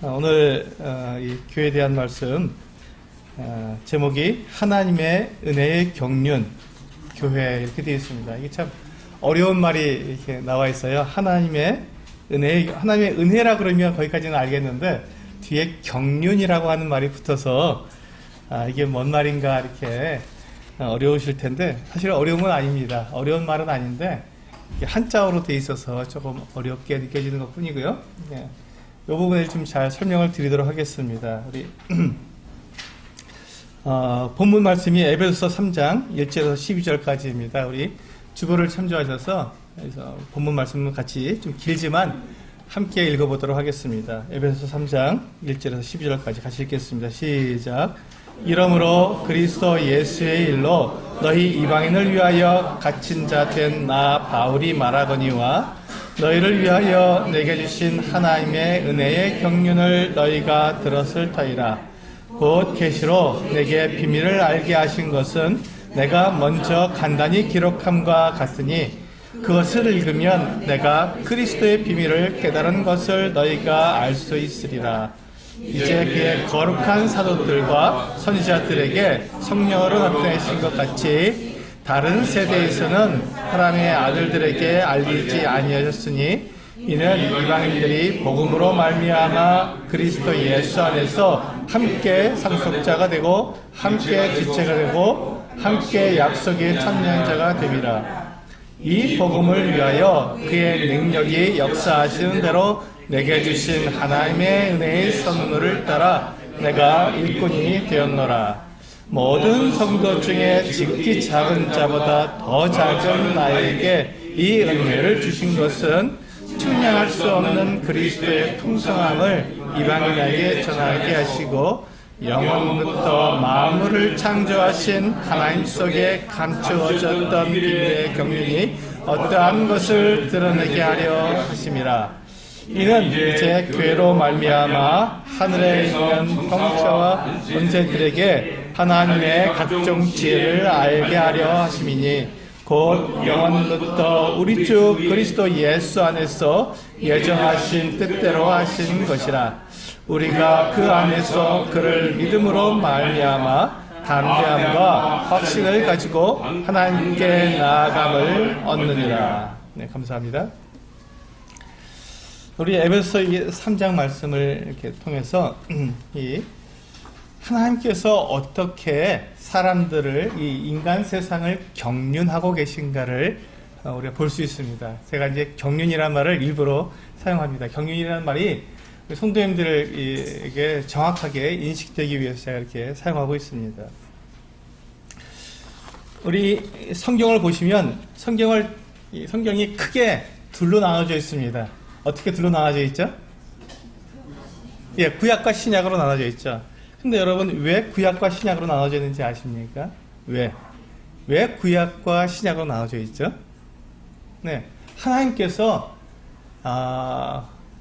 오늘 이 교회에 대한 말씀 제목이 하나님의 은혜의 경륜 교회 이렇게 되어 있습니다. 이게 참 어려운 말이 이렇게 나와 있어요. 하나님의 은혜라 그러면 거기까지는 알겠는데 뒤에 경륜이라고 하는 말이 붙어서 이게 뭔 말인가 이렇게 어려우실 텐데 사실 어려운 건 아닙니다. 어려운 말은 아닌데 한자어로 되어 있어서 조금 어렵게 느껴지는 것 뿐이고요. 네. 이 부분을 좀 잘 설명을 드리도록 하겠습니다. 우리 본문 말씀이 에베소서 3장 1절에서 12절까지입니다. 우리 주보를 참조하셔서 그래서 본문 말씀은 같이 좀 길지만 함께 읽어보도록 하겠습니다. 에베소서 3장 1절에서 12절까지 같이 읽겠습니다. 시작. 이러므로 그리스도 예수의 일로 너희 이방인을 위하여 갇힌 자 된 나 바울이 말하거니와 너희를 위하여 내게 주신 하나님의 은혜의 경륜을 너희가 들었을 터이라. 곧 계시로 내게 비밀을 알게 하신 것은 내가 먼저 간단히 기록함과 같으니 그것을 읽으면 내가 그리스도의 비밀을 깨달은 것을 너희가 알 수 있으리라. 이제 그의 거룩한 사도들과 선지자들에게 성령으로 나타내신 것 같이 다른 세대에서는 하나님의 아들들에게 알리지 아니하셨으니 이는 이방인들이 복음으로 말미암아 그리스도 예수 안에서 함께 상속자가 되고 함께 지체가 되고 함께 약속의 참여자가 됨이라. 이 복음을 위하여 그의 능력이 역사하시는 대로 내게 주신 하나님의 은혜의 선물을 따라 내가 일꾼이 되었노라. 모든 성도 중에 지극히 작은 자보다 더 작은 나에게 이 은혜를 주신 것은 측량할 수 없는 그리스도의 풍성함을 이방인에게 전하게 하시고 영원부터 만물을 창조하신 하나님 속에 감추어졌던 비밀의 경륜이 어떠한 것을 드러내게 하려 하심이라. 이는 이제 교회로 말미암아 하늘에 있는 형제와 권세들에게 하나님의 각종 지혜를 알게 하려 하심이니 곧 영원부터 우리 주 그리스도 예수 안에서 예정하신 뜻대로 하신 것이라. 우리가 그 안에서 그를 믿음으로 말미암아 담대함과 확신을 가지고 하나님께 나아감을 얻느니라. 네, 감사합니다. 우리 에베소서 3장 말씀을 이렇게 통해서 이 하나님께서 어떻게 사람들을 이 인간 세상을 경륜하고 계신가를 우리가 볼 수 있습니다. 제가 이제 경륜이라는 말을 일부러 사용합니다. 경륜이라는 말이 성도님들에게 정확하게 인식되기 위해서 제가 이렇게 사용하고 있습니다. 우리 성경을 보시면 성경이 크게 둘로 나눠져 있습니다. 어떻게 둘로 나눠져 있죠? 예, 구약과 신약으로 나눠져 있죠. 근데 여러분 왜 구약과 신약으로 나눠져 있는지 아십니까? 왜 구약과 신약으로 나눠져 있죠? 네, 하나님께서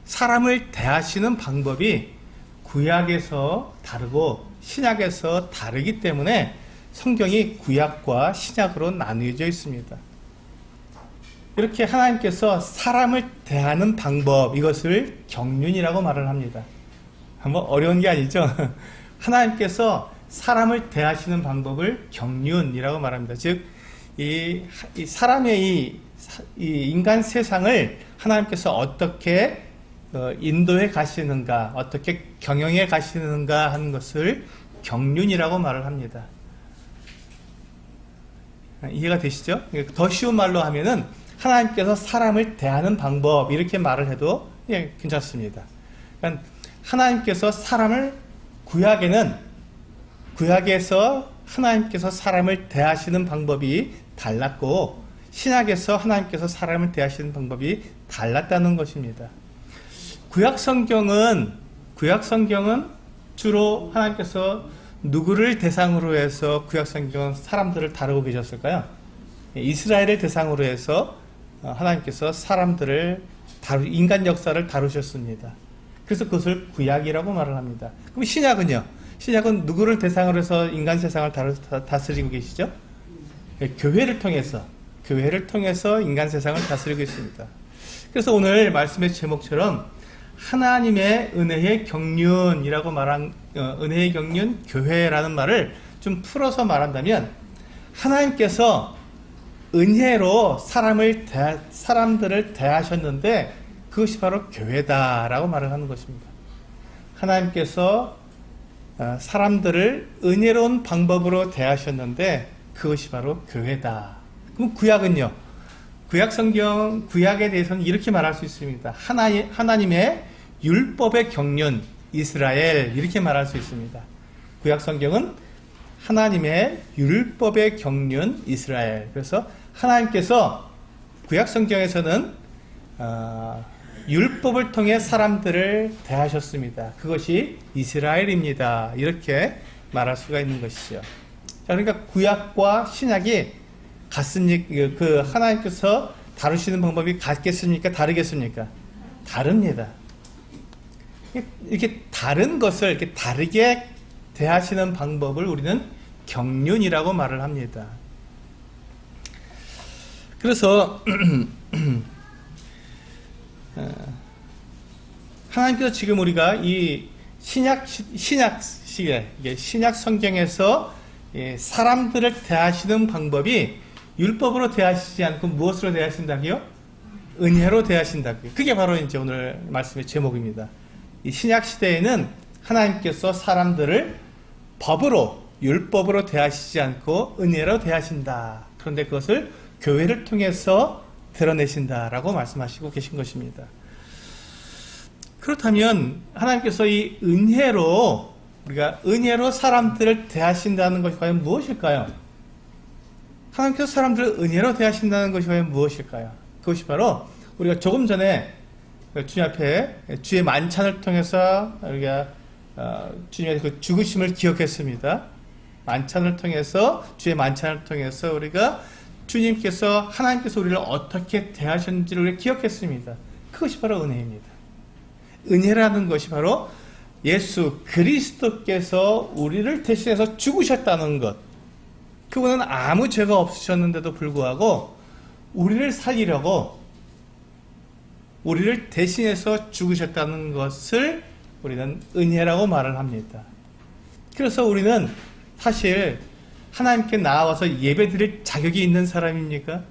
사람을 대하시는 방법이 구약에서 다르고 신약에서 다르기 때문에 성경이 구약과 신약으로 나누어져 있습니다. 이렇게 하나님께서 사람을 대하는 방법, 이것을 경륜이라고 말을 합니다. 뭐 어려운 게 아니죠. 하나님께서 사람을 대하시는 방법을 경륜이라고 말합니다. 즉, 이 사람의 이 인간 세상을 하나님께서 어떻게 인도해 가시는가, 어떻게 경영해 가시는가 하는 것을 경륜이라고 말을 합니다. 이해가 되시죠? 더 쉬운 말로 하면은 하나님께서 사람을 대하는 방법, 이렇게 말을 해도 괜찮습니다. 그러니까 하나님께서 사람을 구약에서 하나님께서 사람을 대하시는 방법이 달랐고 신약에서 하나님께서 사람을 대하시는 방법이 달랐다는 것입니다. 구약 성경은 주로 하나님께서 누구를 대상으로 해서 구약 성경은 사람들을 다루고 계셨을까요? 이스라엘을 대상으로 해서 하나님께서 사람들을 인간 역사를 다루셨습니다. 그래서 그것을 구약이라고 말을 합니다. 그럼 신약은요? 신약은 누구를 대상으로 해서 인간 세상을 다스리고 계시죠? 교회를 통해서 인간 세상을 다스리고 있습니다. 그래서 오늘 말씀의 제목처럼 하나님의 은혜의 경륜이라고 말한 은혜의 경륜 교회라는 말을 좀 풀어서 말한다면 하나님께서 은혜로 사람들을 대하셨는데 그것이 바로 교회다라고 말을 하는 것입니다. 하나님께서 사람들을 은혜로운 방법으로 대하셨는데 그것이 바로 교회다. 그럼 구약은요? 구약에 대해서는 이렇게 말할 수 있습니다. 하나님의 율법의 경륜 이스라엘 이렇게 말할 수 있습니다. 구약성경은 하나님의 율법의 경륜 이스라엘. 그래서 하나님께서 구약성경에서는 율법을 통해 사람들을 대하셨습니다. 그것이 이스라엘입니다. 이렇게 말할 수가 있는 것이죠. 자, 그러니까 구약과 신약이 같습니까? 그 하나님께서 다루시는 방법이 같겠습니까? 다르겠습니까? 다릅니다. 이렇게 다른 것을 이렇게 다르게 대하시는 방법을 우리는 경륜이라고 말을 합니다. 그래서 하나님께서 지금 우리가 이 신약 시기에 신약 성경에서 사람들을 대하시는 방법이 율법으로 대하시지 않고 무엇으로 대하신다고요? 은혜로 대하신다고요. 그게 바로 이제 오늘 말씀의 제목입니다. 이 신약 시대에는 하나님께서 사람들을 법으로 율법으로 대하시지 않고 은혜로 대하신다. 그런데 그것을 교회를 통해서 드러내신다라고 말씀하시고 계신 것입니다. 그렇다면 하나님께서 이 우리가 은혜로 사람들을 대하신다는 것이 과연 무엇일까요? 하나님께서 사람들을 은혜로 대하신다는 것이 과연 무엇일까요? 그것이 바로 우리가 조금 전에 주님 앞에 주의 만찬을 통해서 우리가 주님의 그 죽으심을 기억했습니다. 주의 만찬을 통해서 우리가 하나님께서 우리를 어떻게 대하셨는지를 우리가 기억했습니다. 그것이 바로 은혜입니다. 은혜라는 것이 바로 예수 그리스도께서 우리를 대신해서 죽으셨다는 것. 그분은 아무 죄가 없으셨는데도 불구하고 우리를 살리려고 우리를 대신해서 죽으셨다는 것을 우리는 은혜라고 말을 합니다. 그래서 우리는 사실 하나님께 나와서 예배드릴 자격이 있는 사람입니까?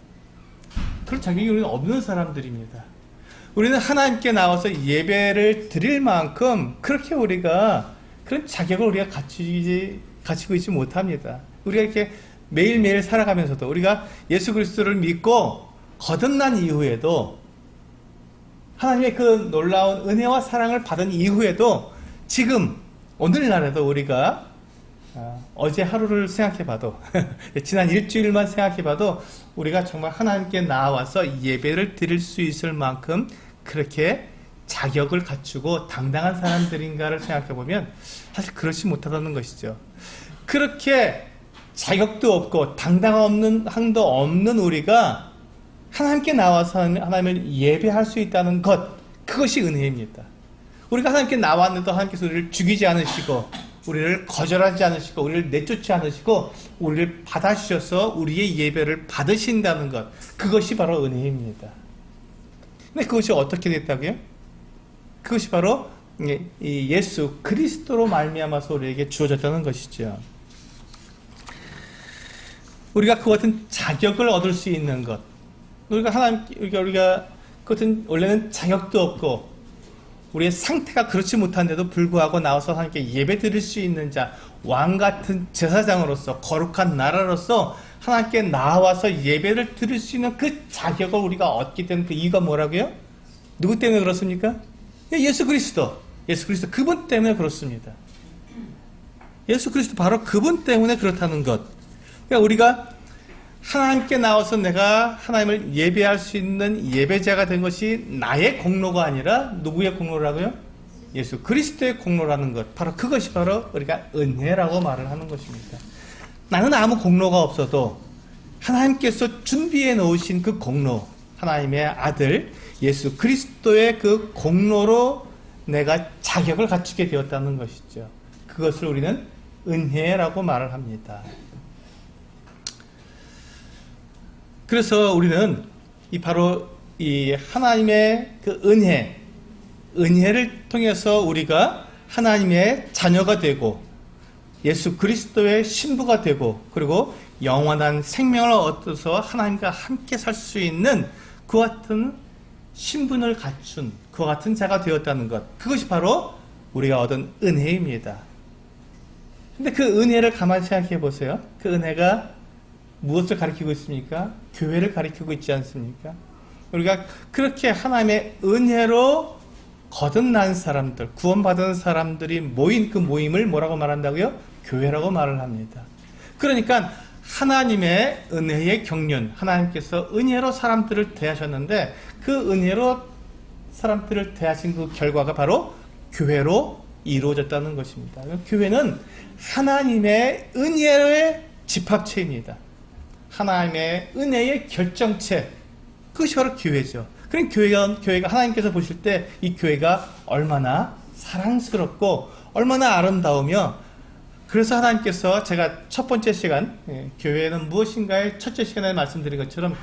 그런 자격이 우리는 없는 사람들입니다. 우리는 하나님께 나와서 예배를 드릴 만큼 그렇게 우리가 그런 자격을 우리가 갖추고 있지 못합니다. 우리가 이렇게 매일매일 살아가면서도 우리가 예수 그리스도를 믿고 거듭난 이후에도 하나님의 그 놀라운 은혜와 사랑을 받은 이후에도 지금 오늘날에도 우리가 어제 하루를 생각해봐도 지난 일주일만 생각해봐도 우리가 정말 하나님께 나와서 예배를 드릴 수 있을 만큼 그렇게 자격을 갖추고 당당한 사람들인가를 생각해보면 사실 그렇지 못하다는 것이죠. 그렇게 자격도 없고 당당함도 없는 우리가 하나님께 나와서 하나님을 예배할 수 있다는 것, 그것이 은혜입니다. 우리가 하나님께 나왔는데도 하나님께서 우리를 죽이지 않으시고 우리를 거절하지 않으시고 우리를 내쫓지 않으시고 우리를 받아주셔서 우리의 예배를 받으신다는 것, 그것이 바로 은혜입니다. 근데 그것이 어떻게 됐다고요? 그것이 바로 이 예수 그리스도로 말미암아서 우리에게 주어졌다는 것이죠. 우리가 그 같은 자격을 얻을 수 있는 것, 우리가 그것은 원래는 자격도 없고 우리의 상태가 그렇지 못한데도 불구하고 나와서 하나님께 예배 드릴 수 있는 자, 왕같은 제사장으로서 거룩한 나라로서 하나님께 나와서 예배를 드릴 수 있는 그 자격을 우리가 얻게 된 그 이유가 뭐라고요? 누구 때문에 그렇습니까? 예수 그리스도 그분 때문에 그렇습니다. 예수 그리스도 바로 그분 때문에 그렇다는 것. 그러니까 우리가 하나님께 나와서 내가 하나님을 예배할 수 있는 예배자가 된 것이 나의 공로가 아니라 누구의 공로라고요? 예수 그리스도의 공로라는 것. 바로 그것이 바로 우리가 은혜라고 말을 하는 것입니다. 나는 아무 공로가 없어도 하나님께서 준비해 놓으신 그 공로, 하나님의 아들 예수 그리스도의 그 공로로 내가 자격을 갖추게 되었다는 것이죠. 그것을 우리는 은혜라고 말을 합니다. 그래서 우리는 바로 이 하나님의 그 은혜, 은혜를 통해서 우리가 하나님의 자녀가 되고 예수 그리스도의 신부가 되고 그리고 영원한 생명을 얻어서 하나님과 함께 살 수 있는 그와 같은 신분을 갖춘 그와 같은 자가 되었다는 것, 그것이 바로 우리가 얻은 은혜입니다. 근데 그 은혜를 가만히 생각해 보세요. 그 은혜가 무엇을 가리키고 있습니까? 교회를 가리키고 있지 않습니까? 우리가 그렇게 하나님의 은혜로 거듭난 사람들, 구원받은 사람들이 모인 그 모임을 뭐라고 말한다고요? 교회라고 말을 합니다. 그러니까 하나님의 은혜의 경륜, 하나님께서 은혜로 사람들을 대하셨는데 그 은혜로 사람들을 대하신 그 결과가 바로 교회로 이루어졌다는 것입니다. 교회는 하나님의 은혜의 집합체입니다. 하나님의 은혜의 결정체, 그것이 바로 교회죠. 그럼 교회가 하나님께서 보실 때 이 교회가 얼마나 사랑스럽고 얼마나 아름다우며, 그래서 하나님께서 제가 첫 번째 시간 교회는 무엇인가의 첫째 시간에 말씀드린 것처럼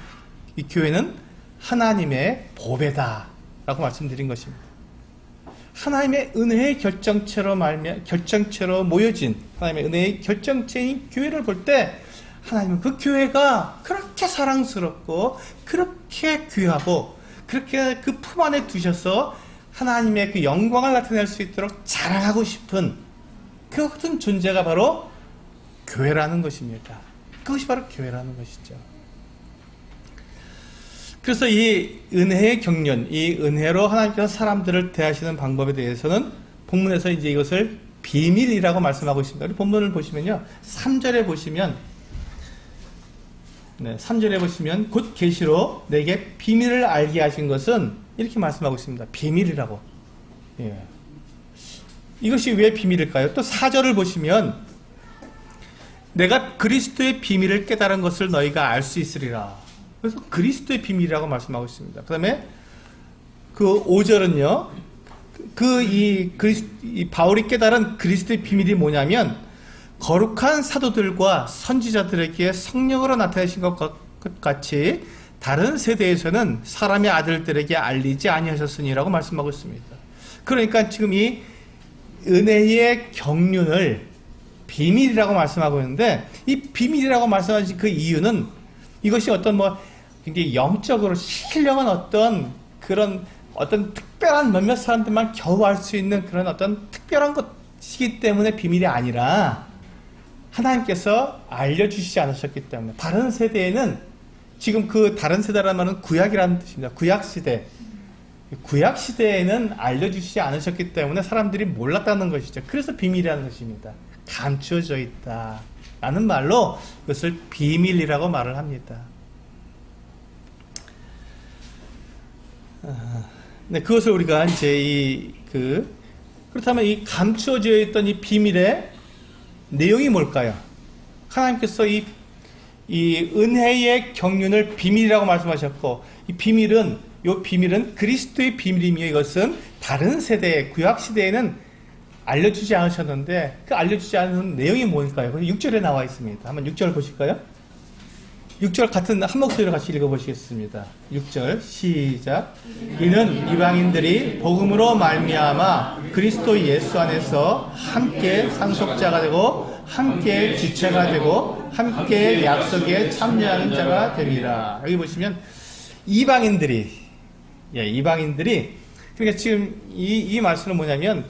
이 교회는 하나님의 보배다 라고 말씀드린 것입니다. 하나님의 은혜의 결정체로 모여진 하나님의 은혜의 결정체인 교회를 볼 때 하나님은 그 교회가 그렇게 사랑스럽고 그렇게 귀하고 그렇게 그 품 안에 두셔서 하나님의 그 영광을 나타낼 수 있도록 자랑하고 싶은 그 같은 존재가 바로 교회라는 것입니다. 그것이 바로 교회라는 것이죠. 그래서 이 은혜의 경륜, 이 은혜로 하나님께서 사람들을 대하시는 방법에 대해서는 본문에서 이제 이것을 비밀이라고 말씀하고 있습니다. 우리 본문을 보시면요, 3절에 보시면, 3절에 보시면 곧 계시로 내게 비밀을 알게 하신 것은 이렇게 말씀하고 있습니다. 비밀이라고. 예. 이것이 왜 비밀일까요? 또 4절을 보시면 내가 그리스도의 비밀을 깨달은 것을 너희가 알 수 있으리라. 그래서 그리스도의 비밀이라고 말씀하고 있습니다. 그 다음에 그 5절은요, 이 바울이 깨달은 그리스도의 비밀이 뭐냐면 거룩한 사도들과 선지자들에게 성령으로 나타내신 것 같이 다른 세대에서는 사람의 아들들에게 알리지 아니하셨으니라고 말씀하고 있습니다. 그러니까 지금 이 은혜의 경륜을 비밀이라고 말씀하고 있는데, 이 비밀이라고 말씀하신 그 이유는 이것이 어떤 굉장히 영적으로 신령한 그런 특별한 몇몇 사람들만 겨우 알 수 있는 그런 어떤 특별한 것이기 때문에 비밀이 아니라 하나님께서 알려주시지 않으셨기 때문에, 다른 세대에는, 지금 그 다른 세대라는 말은 구약이라는 뜻입니다. 구약시대. 구약시대에는 알려주시지 않으셨기 때문에 사람들이 몰랐다는 것이죠. 그래서 비밀이라는 것입니다. 감추어져 있다 라는 말로 이것을 비밀이라고 말을 합니다. 네, 그것을 우리가 이제 그렇다면 이 감추어져 있던 이 비밀의 내용이 뭘까요? 하나님께서 이 은혜의 경륜을 비밀이라고 말씀하셨고, 이 비밀은 그리스도의 비밀이며 이것은 다른 세대, 구약 시대에는 알려주지 않으셨는데 그 알려주지 않은 내용이 뭘까요? 6절에 나와 있습니다. 한번 6절 보실까요? 6절 같은 한 목소리로 같이 읽어보시겠습니다. 6절 시작. 이는 이방인들이 복음으로 말미암아 그리스도 예수 안에서 함께 상속자가 되고 함께 주체가 되고 함께 약속에 참여하는 자가 되리라. 여기 보시면 이방인들이, 그러니까 지금 이 말씀은 뭐냐면,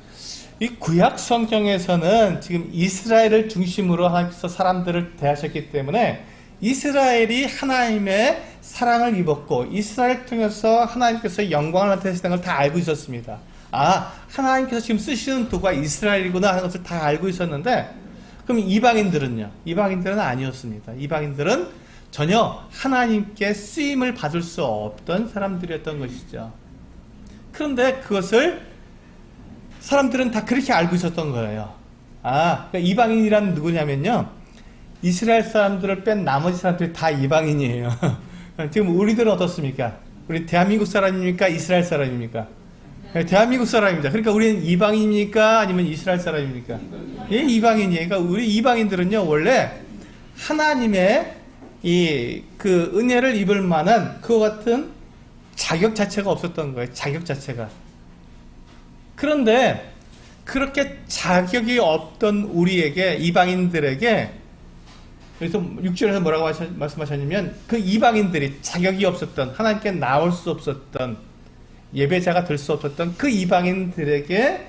이 구약 성경에서는 지금 이스라엘을 중심으로 하나님께서 사람들을 대하셨기 때문에 이스라엘이 하나님의 사랑을 입었고 이스라엘을 통해서 하나님께서 영광을 나타내시는 걸 다 알고 있었습니다. 하나님께서 지금 쓰시는 도가 이스라엘이구나 하는 것을 다 알고 있었는데, 그럼 이방인들은요? 이방인들은 아니었습니다. 이방인들은 전혀 하나님께 쓰임을 받을 수 없던 사람들이었던 것이죠. 그런데 그것을 사람들은 다 그렇게 알고 있었던 거예요. 그러니까 이방인이란 누구냐면요, 이스라엘 사람들을 뺀 나머지 사람들이 다 이방인이에요. 지금 우리들은 어떻습니까? 우리 대한민국 사람입니까? 이스라엘 사람입니까? 대한민국 사람입니다. 그러니까 우리는 이방인입니까? 아니면 이스라엘 사람입니까? 예, 이방인이에요. 그러니까 우리 이방인들은요, 원래 하나님의 그 은혜를 입을 만한 그와 같은 자격 자체가 없었던 거예요. 자격 자체가. 그런데 그렇게 자격이 없던 우리에게, 이방인들에게, 그래서 6절에서 뭐라고 말씀하셨냐면 그 이방인들이 자격이 없었던, 하나님께 나올 수 없었던, 예배자가 될 수 없었던 그 이방인들에게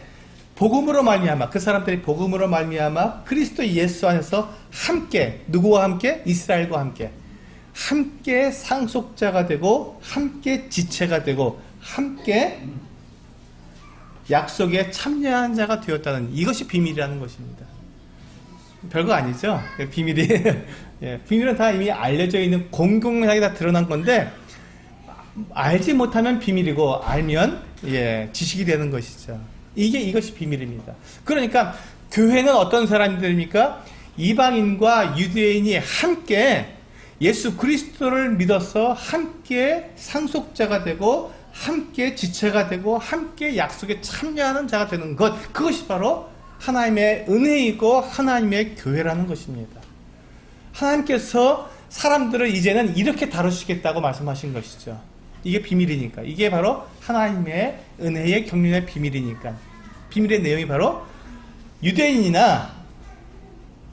복음으로 말미암아, 그 사람들이 복음으로 말미암아 그리스도 예수 안에서 함께, 누구와 함께? 이스라엘과 함께 상속자가 되고 함께 지체가 되고 함께 약속에 참여한 자가 되었다는, 이것이 비밀이라는 것입니다. 별거 아니죠? 비밀이. 예, 비밀은 다 이미 알려져 있는, 공공연하게 다 드러난 건데, 알지 못하면 비밀이고 알면 지식이 되는 것이죠. 이것이 비밀입니다. 그러니까 교회는 어떤 사람들입니까? 이방인과 유대인이 함께 예수 그리스도를 믿어서 함께 상속자가 되고 함께 지체가 되고 함께 약속에 참여하는 자가 되는 것, 그것이 바로 하나님의 은혜이고 하나님의 교회라는 것입니다. 하나님께서 사람들을 이제는 이렇게 다루시겠다고 말씀하신 것이죠. 이게 비밀이니까. 이게 바로 하나님의 은혜의 경륜의 비밀이니까. 비밀의 내용이 바로 유대인이나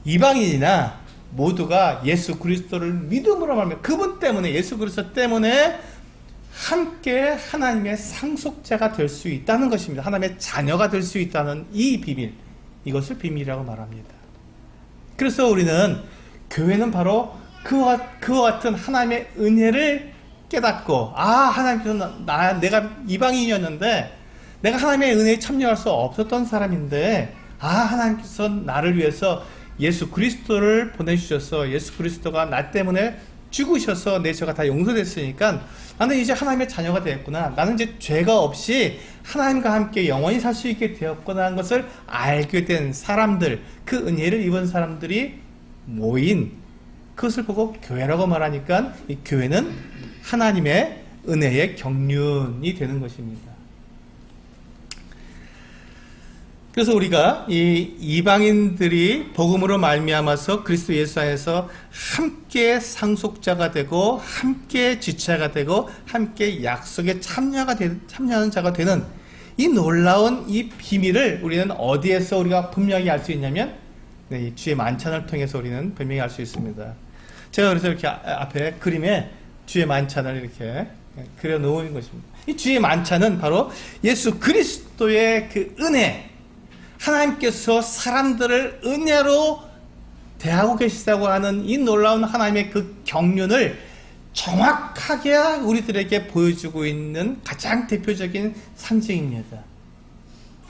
이방인이나 모두가 예수 그리스도를 믿음으로 말하면, 그분 때문에, 예수 그리스도 때문에 함께 하나님의 상속자가 될 수 있다는 것입니다. 하나님의 자녀가 될 수 있다는 이 비밀, 이것을 비밀이라고 말합니다. 그래서 우리는, 교회는 바로 그와 같은 하나님의 은혜를 깨닫고, 하나님께서 내가 이방인이었는데 내가 하나님의 은혜에 참여할 수 없었던 사람인데, 하나님께서 나를 위해서 예수 그리스도를 보내주셔서 예수 그리스도가 나 때문에 죽으셔서 내 죄가 다 용서됐으니까 나는 이제 하나님의 자녀가 되었구나, 나는 이제 죄가 없이 하나님과 함께 영원히 살 수 있게 되었구나 하는 것을 알게 된 사람들, 그 은혜를 입은 사람들이 모인, 그것을 보고 교회라고 말하니까 이 교회는 하나님의 은혜의 경륜이 되는 것입니다. 그래서 우리가 이 이방인들이 복음으로 말미암아서 그리스도 예수 안에서 함께 상속자가 되고 함께 지체가 되고 함께 약속에 참여하는 자가 되는 이 놀라운 이 비밀을 우리는 어디에서 우리가 분명히 알 수 있냐면, 이 주의 만찬을 통해서 우리는 분명히 알 수 있습니다. 제가 그래서 이렇게 앞에 그림에 주의 만찬을 이렇게 그려 놓은 것입니다. 이 주의 만찬은 바로 예수 그리스도의 그 은혜, 하나님께서 사람들을 은혜로 대하고 계시다고 하는 이 놀라운 하나님의 그 경륜을 정확하게 우리들에게 보여주고 있는 가장 대표적인 상징입니다.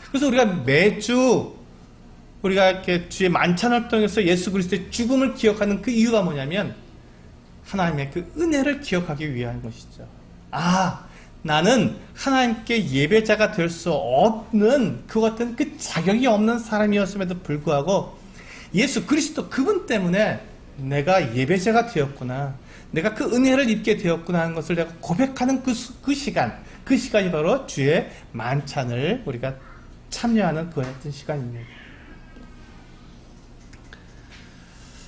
그래서 우리가 매주 우리가 이렇게 주의 만찬을 통해서 예수 그리스도의 죽음을 기억하는 그 이유가 뭐냐면, 하나님의 그 은혜를 기억하기 위한 것이죠. 나는 하나님께 예배자가 될 수 없는 그 같은 그 자격이 없는 사람이었음에도 불구하고 예수 그리스도 그분 때문에 내가 예배자가 되었구나, 내가 그 은혜를 입게 되었구나 하는 것을 내가 고백하는 그 시간이 바로 주의 만찬을 우리가 참여하는 그 같은 시간입니다.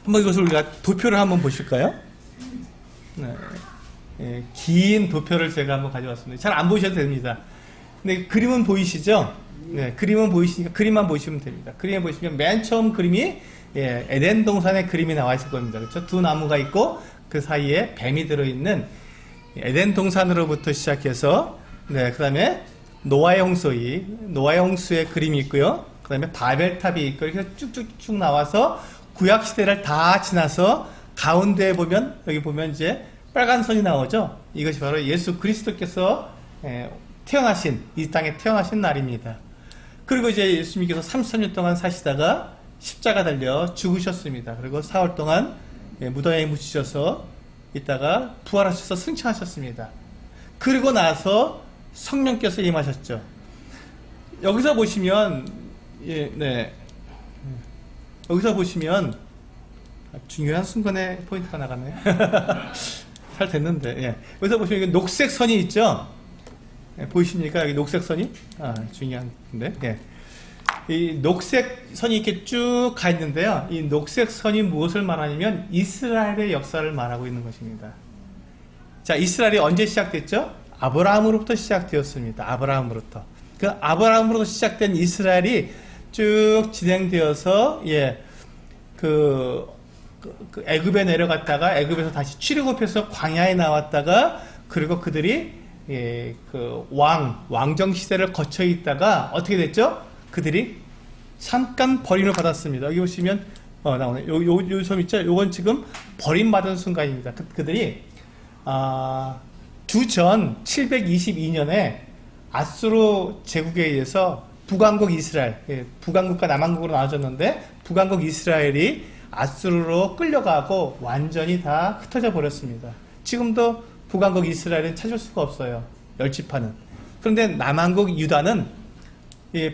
한번 이것을 우리가 도표를 한번 보실까요? 네. 긴 도표를 제가 한번 가져왔습니다. 잘 안 보셔도 됩니다. 근데 그림은 보이시죠? 네, 그림은 보이시니까 그림만 보시면 됩니다. 그림에 보시면 맨 처음 그림이 에덴 동산의 그림이 나와 있을 겁니다. 그렇죠? 두 나무가 있고 그 사이에 뱀이 들어있는 에덴 동산으로부터 시작해서, 그 다음에 노아의 홍수의 그림이 있고요. 그 다음에 바벨탑이 있고, 이렇게 쭉쭉쭉 나와서 구약 시대를 다 지나서 가운데에 보면, 여기 보면 이제 빨간 선이 나오죠. 이것이 바로 예수 그리스도께서 이 땅에 태어나신 날입니다. 그리고 이제 예수님께서 33년 동안 사시다가 십자가 달려 죽으셨습니다. 그리고 4월 동안 무덤에 묻히셔서 있다가 부활하셔서 승천하셨습니다. 그리고 나서 성령께서 임하셨죠. 여기서 보시면, 여기서 보시면 중요한 순간에 포인트가 나가네. 잘 됐는데. 여기서 보시면 녹색 선이 있죠. 보이십니까? 여기 녹색 선이? 중요한데. 이 녹색 선이 이렇게 쭉 가 있는데요. 이 녹색 선이 무엇을 말하냐면 이스라엘의 역사를 말하고 있는 것입니다. 자, 이스라엘이 언제 시작됐죠? 아브라함으로부터 시작되었습니다. 그 아브라함으로부터 시작된 이스라엘이 쭉 진행되어서 그 애굽에 내려갔다가 애굽에서 다시 출애굽해서 광야에 나왔다가 그리고 그들이 그 왕정 시대를 거쳐 있다가 어떻게 됐죠? 그들이 잠깐 버림을 받았습니다. 여기 보시면 나오네. 요 섬 있죠? 요건 지금 버림받은 순간입니다. 그들이 주전 722년에 아수르 제국에 의해서 북왕국 이스라엘, 북왕국과 남왕국으로 나눠졌는데 북왕국 이스라엘이 아수르로 끌려가고 완전히 다 흩어져 버렸습니다. 지금도 북왕국 이스라엘은 찾을 수가 없어요. 열지파는. 그런데 남왕국 유다는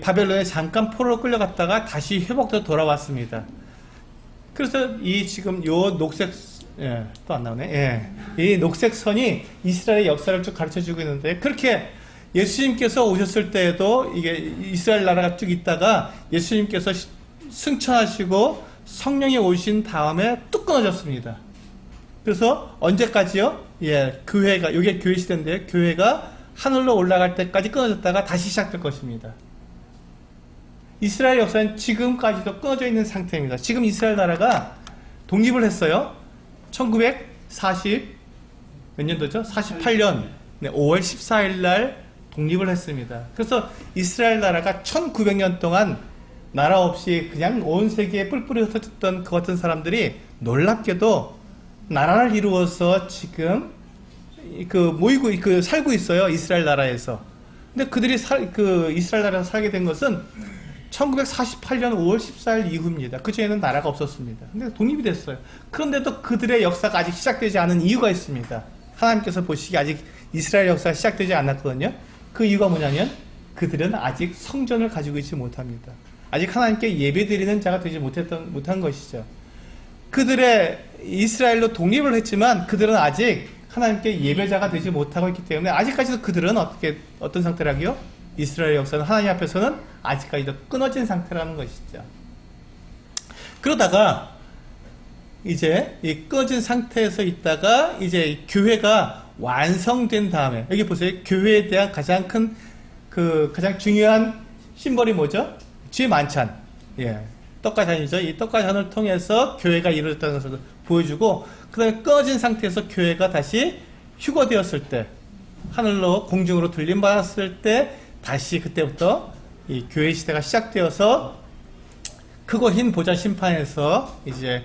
바벨론에 잠깐 포로로 끌려갔다가 다시 회복되어 돌아왔습니다. 그래서 이 지금 요 녹색 또 안 나오네. 이 녹색 선이 이스라엘의 역사를 쭉 가르쳐주고 있는데 그렇게 예수님께서 오셨을 때에도 이게 이스라엘 나라가 쭉 있다가 예수님께서 승천하시고 성령이 오신 다음에 뚝 끊어졌습니다. 그래서 언제까지요? 교회가, 이게 교회 시대인데 교회가 하늘로 올라갈 때까지 끊어졌다가 다시 시작될 것입니다. 이스라엘 역사는 지금까지도 끊어져 있는 상태입니다. 지금 이스라엘 나라가 독립을 했어요. 1940 몇 년도죠? 48년 5월 14일 날 독립을 했습니다. 그래서 이스라엘 나라가 1900년 동안 나라 없이 그냥 온 세계에 뿔뿔이 흩어졌던 그 같은 사람들이 놀랍게도 나라를 이루어서 지금 살고 있어요. 이스라엘 나라에서. 근데 그들이 이스라엘 나라에서 살게 된 것은 1948년 5월 14일 이후입니다. 그 전에는 나라가 없었습니다. 근데 독립이 됐어요. 그런데도 그들의 역사가 아직 시작되지 않은 이유가 있습니다. 하나님께서 보시기에 아직 이스라엘 역사가 시작되지 않았거든요. 그 이유가 뭐냐면 그들은 아직 성전을 가지고 있지 못합니다. 아직 하나님께 예배드리는 자가 되지 못한 것이죠. 그들의 이스라엘로 독립을 했지만 그들은 아직 하나님께 예배자가 되지 못하고 있기 때문에 아직까지도 그들은 어떤 상태라고요? 이스라엘 역사는 하나님 앞에서는 아직까지도 끊어진 상태라는 것이죠. 그러다가 이제 이 끊어진 상태에서 있다가 이제 교회가 완성된 다음에 여기 보세요. 교회에 대한 가장 큰 가장 중요한 심벌이 뭐죠? 주의 만찬. 떡과잔이죠. 이 떡과잔을 통해서 교회가 이루어졌다는 것을 보여주고 그 다음에 끊어진 상태에서 교회가 다시 휴거되었을 때 하늘로 공중으로 들림받았을 때 다시 그때부터 이 교회 시대가 시작되어서 크고 흰 보좌 심판에서 이제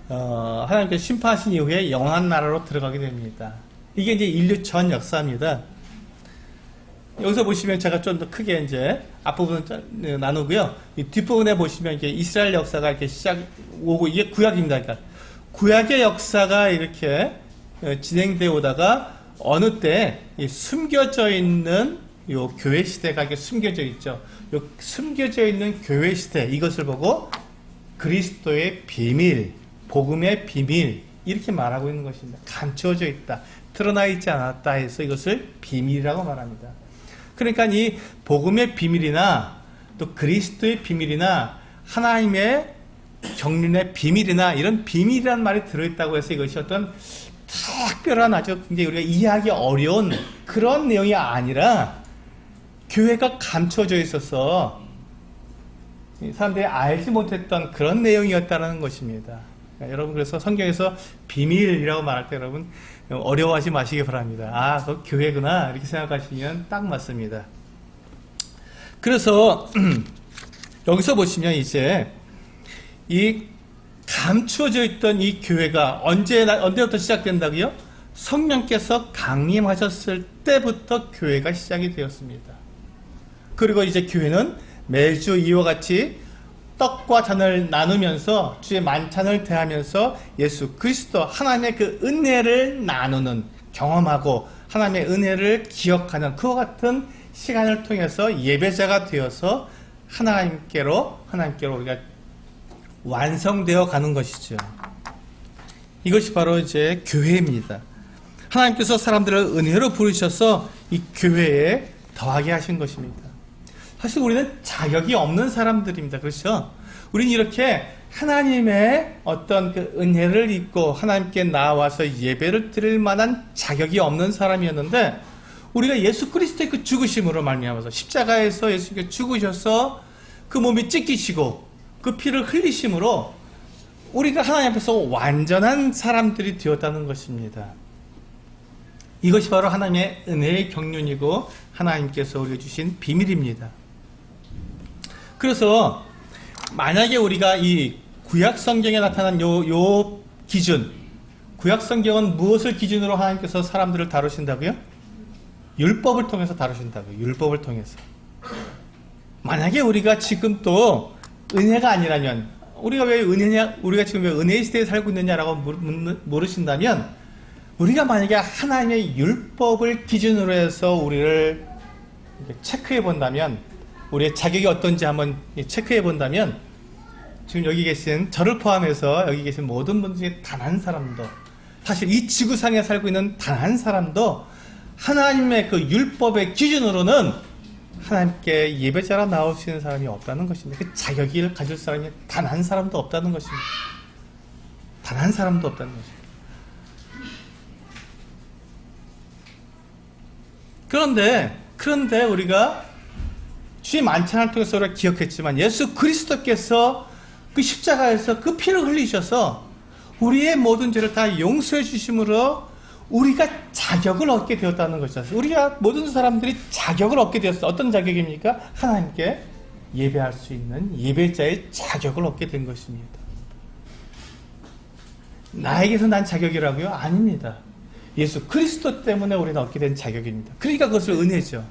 하나님께서 심판하신 이후에 영원한 나라로 들어가게 됩니다. 이게 이제 인류 전 역사입니다. 여기서 보시면 제가 좀 더 크게 이제 앞부분을 나누고요. 이 뒷부분에 보시면 이게 이스라엘 역사가 이렇게 오고 이게 구약입니다. 그러니까 구약의 역사가 이렇게 진행되어 오다가 어느 때 숨겨져 있는 요 교회 시대가 이렇게 숨겨져 있죠. 요 숨겨져 있는 교회 시대 이것을 보고 그리스도의 비밀, 복음의 비밀 이렇게 말하고 있는 것입니다. 감추어져 있다. 드러나 있지 않았다 해서 이것을 비밀이라고 말합니다. 그러니까 이 복음의 비밀이나 또 그리스도의 비밀이나 하나님의 경륜의 비밀이나 이런 비밀이라는 말이 들어있다고 해서 이것이 어떤 특별한 아주 굉장히 우리가 이해하기 어려운 그런 내용이 아니라 교회가 감춰져 있어서 사람들이 알지 못했던 그런 내용이었다는 것입니다. 여러분 그래서 성경에서 비밀이라고 말할 때 여러분 어려워하지 마시기 바랍니다. 그거 교회구나 이렇게 생각하시면 딱 맞습니다. 그래서 여기서 보시면 이제 이 감추어져 있던 이 교회가 언제부터 시작된다고요? 성령께서 강림하셨을 때부터 교회가 시작이 되었습니다. 그리고 이제 교회는 매주 이와 같이 떡과 잔을 나누면서 주의 만찬을 대하면서 예수 그리스도 하나님의 그 은혜를 나누는 경험하고 하나님의 은혜를 기억하는 그와 같은 시간을 통해서 예배자가 되어서 하나님께로 우리가 완성되어 가는 것이죠. 이것이 바로 이제 교회입니다. 하나님께서 사람들을 은혜로 부르셔서 이 교회에 더하게 하신 것입니다. 사실 우리는 자격이 없는 사람들입니다. 그렇죠? 우리는 이렇게 하나님의 어떤 그 은혜를 입고 하나님께 나와서 예배를 드릴 만한 자격이 없는 사람이었는데 우리가 예수 그리스도의 그 죽으심으로 말미암아서 십자가에서 예수께서 죽으셔서 그 몸이 찢기시고 그 피를 흘리심으로 우리가 하나님 앞에서 완전한 사람들이 되었다는 것입니다. 이것이 바로 하나님의 은혜의 경륜이고 하나님께서 우리에게 주신 비밀입니다. 그래서 만약에 우리가 이 구약 성경에 나타난 요 기준, 구약 성경은 무엇을 기준으로 하나님께서 사람들을 다루신다고요? 율법을 통해서 다루신다고요. 율법을 통해서. 만약에 우리가 지금 또 은혜가 아니라면, 우리가 왜 은혜냐, 우리가 지금 왜 은혜의 시대에 살고 있느냐라고 물으신다면, 우리가 만약에 하나님의 율법을 기준으로 해서 우리를 체크해 본다면, 우리의 자격이 어떤지 한번 체크해 본다면, 지금 여기 계신 저를 포함해서 여기 계신 모든 분 중에 단 한 사람도, 사실 이 지구상에 살고 있는 단 한 사람도 하나님의 그 율법의 기준으로는 하나님께 예배자로 나올 수 있는 사람이 없다는 것입니다. 그 자격을 가질 사람이 단 한 사람도 없다는 것입니다. 단 한 사람도 없다는 것입니다. 그런데 우리가 주의 만찬을 통해서 우리가 기억했지만 예수 그리스도께서 그 십자가에서 그 피를 흘리셔서 우리의 모든 죄를 다 용서해 주심으로 우리가 자격을 얻게 되었다는 것이죠. 우리가 모든 사람들이 자격을 얻게 되었어요. 어떤 자격입니까? 하나님께 예배할 수 있는 예배자의 자격을 얻게 된 것입니다. 나에게서 난 자격이라고요? 아닙니다. 예수 그리스도 때문에 우리는 얻게 된 자격입니다. 그러니까 그것을 은혜죠.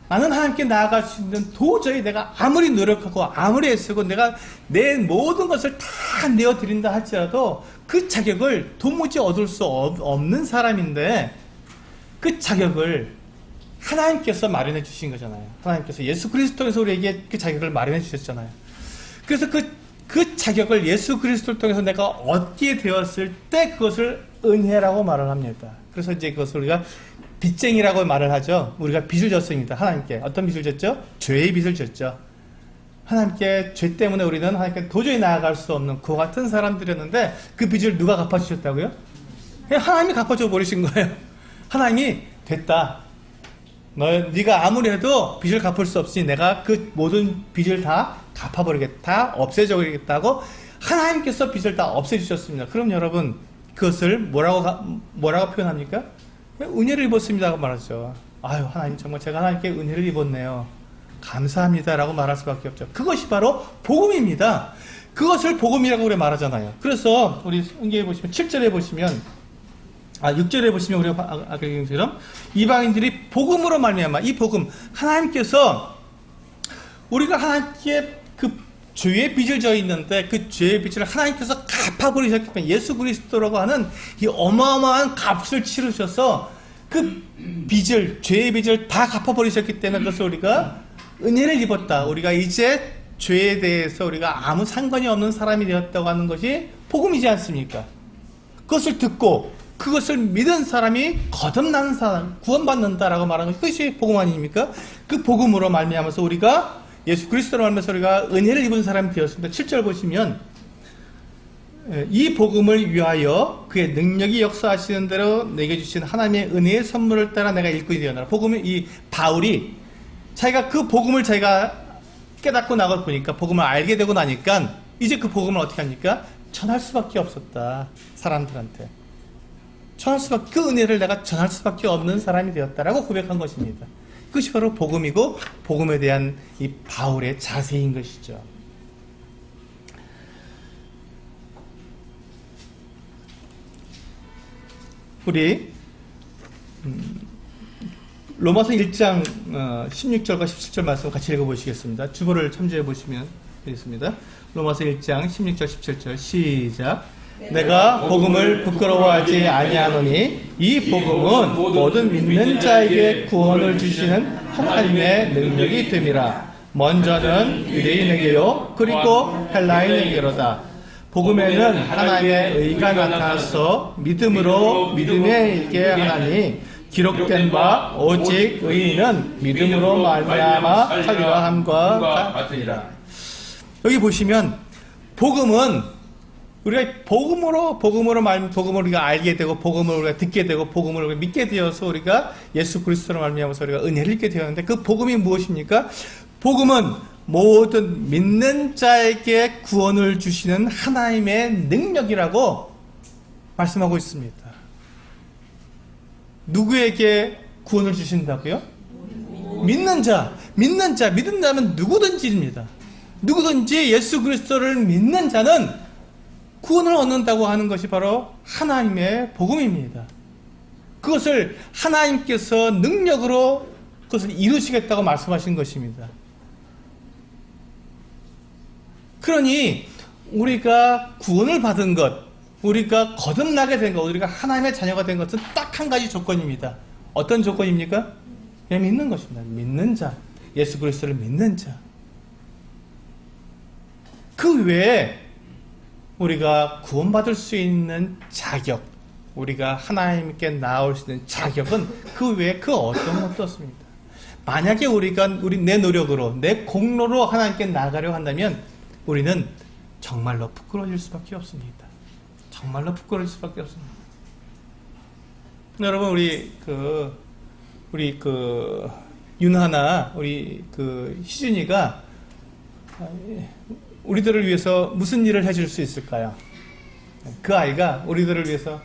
나는 하나님께 나아갈 수 있는, 도저히 내가 아무리 노력하고 아무리 애쓰고 내가 내 모든 것을 다 내어드린다 할지라도 그 자격을 도무지 얻을 수 없는 사람인데, 그 자격을 하나님께서 마련해 주신 거잖아요. 하나님께서 예수 그리스도를 통해서 우리에게 그 자격을 마련해 주셨잖아요. 그래서 그 자격을 예수 그리스도를 통해서 내가 얻게 되었을 때 그것을 은혜라고 말을 합니다. 그래서 이제 그것을 우리가 빚쟁이라고 말을 하죠. 우리가 빚을 졌습니다. 하나님께. 어떤 빚을 졌죠? 죄의 빚을 졌죠. 하나님께 죄 때문에 우리는 하나님께 도저히 나아갈 수 없는 그와 같은 사람들이었는데, 그 빚을 누가 갚아주셨다고요? 하나님이 갚아줘 버리신 거예요. 하나님이 됐다. 네가 아무리 해도 빚을 갚을 수 없으니 내가 그 모든 빚을 다 갚아버리겠다, 없애줘버리겠다고 하나님께서 빚을 다 없애주셨습니다. 그럼 여러분, 그것을 뭐라고 표현합니까? 은혜를 입었습니다라고 말하죠. 아유, 하나님, 정말 제가 하나님께 은혜를 입었네요. 감사합니다라고 말할 수밖에 없죠. 그것이 바로 복음입니다. 그것을 복음이라고 우리 말하잖아요. 그래서 우리 성경에 보시면 7절에 보시면, 6절에 보시면 우리가 아까 얘기한 것처럼 이방인들이 복음으로 말미암아, 이 복음, 하나님께서 우리가 하나님께 그 죄의 빚을 져 있는데 그 죄의 빚을 하나님께서 갚아버리셨기 때문에, 예수 그리스도라고 하는 이 어마어마한 값을 치르셔서 그 빚을, 죄의 빚을 다 갚아버리셨기 때문에 그것을 우리가 은혜를 입었다, 우리가 이제 죄에 대해서 우리가 아무 상관이 없는 사람이 되었다고 하는 것이 복음이지 않습니까? 그것을 듣고 그것을 믿은 사람이 거듭나는 사람, 구원받는다라고 말하는 것이, 그것이 복음 아닙니까? 그 복음으로 말미암아서 우리가 예수 그리스도로 말미암아서 우리가 은혜를 입은 사람이 되었습니다. 7절 보시면, 이 복음을 위하여 그의 능력이 역사하시는 대로 내게 주신 하나님의 은혜의 선물을 따라 내가 일꾼이 되었노라. 복음이, 이 바울이 자기가 그 복음을 자기가 깨닫고 나가 보니까, 복음을 알게 되고 나니까 이제 그 복음을 어떻게 합니까? 전할 수밖에 없었다. 사람들한테 전할 수밖에, 그 은혜를 내가 전할 수밖에 없는 사람이 되었다라고 고백한 것입니다. 그것이 바로 복음이고 복음에 대한 이 바울의 자세인 것이죠. 우리 로마서 1장 16절과 17절 말씀 같이 읽어보시겠습니다. 주보를 참조해 보시면 되겠습니다. 로마서 1장 16절 17절 시작. 내가 복음을 부끄러워하지 아니하노니 이 복음은 모든 믿는 자에게 구원을 주시는 하나님의 능력이 됨이라. 먼저는 유대인에게요 그리고 헬라인에게로다. 복음에는 하나님의 의가 나타나서 믿음으로 믿음에 있게 하나니, 기록된 바 오직 의인은 믿음으로 말미암아 살리라 함과 같으리라. 여기 보시면 복음은 우리가 복음으로 말하면 복음을 우리가 알게 되고 복음을 우리가 듣게 되고 복음을 우리가 믿게 되어서 우리가 예수 그리스도로 말미암아서 우리가 은혜를 입게 되었는데 그 복음이 무엇입니까? 복음은 모든 믿는 자에게 구원을 주시는 하나님의 능력이라고 말씀하고 있습니다. 누구에게 구원을 주신다고요? 믿는 자. 믿는다면 누구든지입니다. 누구든지 예수 그리스도를 믿는 자는 구원을 얻는다고 하는 것이 바로 하나님의 복음입니다. 그것을 하나님께서 능력으로 그것을 이루시겠다고 말씀하신 것입니다. 그러니 우리가 구원을 받은 것, 우리가 거듭나게 된 것, 우리가 하나님의 자녀가 된 것은 딱 한 가지 조건입니다. 어떤 조건입니까? 그냥 믿는 것입니다. 믿는 자, 예수 그리스도를 믿는 자. 그 외에 우리가 구원받을 수 있는 자격, 우리가 하나님께 나올 수 있는 자격은 그 외에 그 어떤 것도 없습니다. 만약에 내 노력으로, 내 공로로 하나님께 나가려고 한다면 우리는 정말로 부끄러워질 수밖에 없습니다. 정말로 부끄러워질 수밖에 없습니다. 여러분, 우리 윤하나, 우리 희준이가 우리들을 위해서 무슨 일을 해줄 수 있을까요? 그 아이가 우리들을 위해서,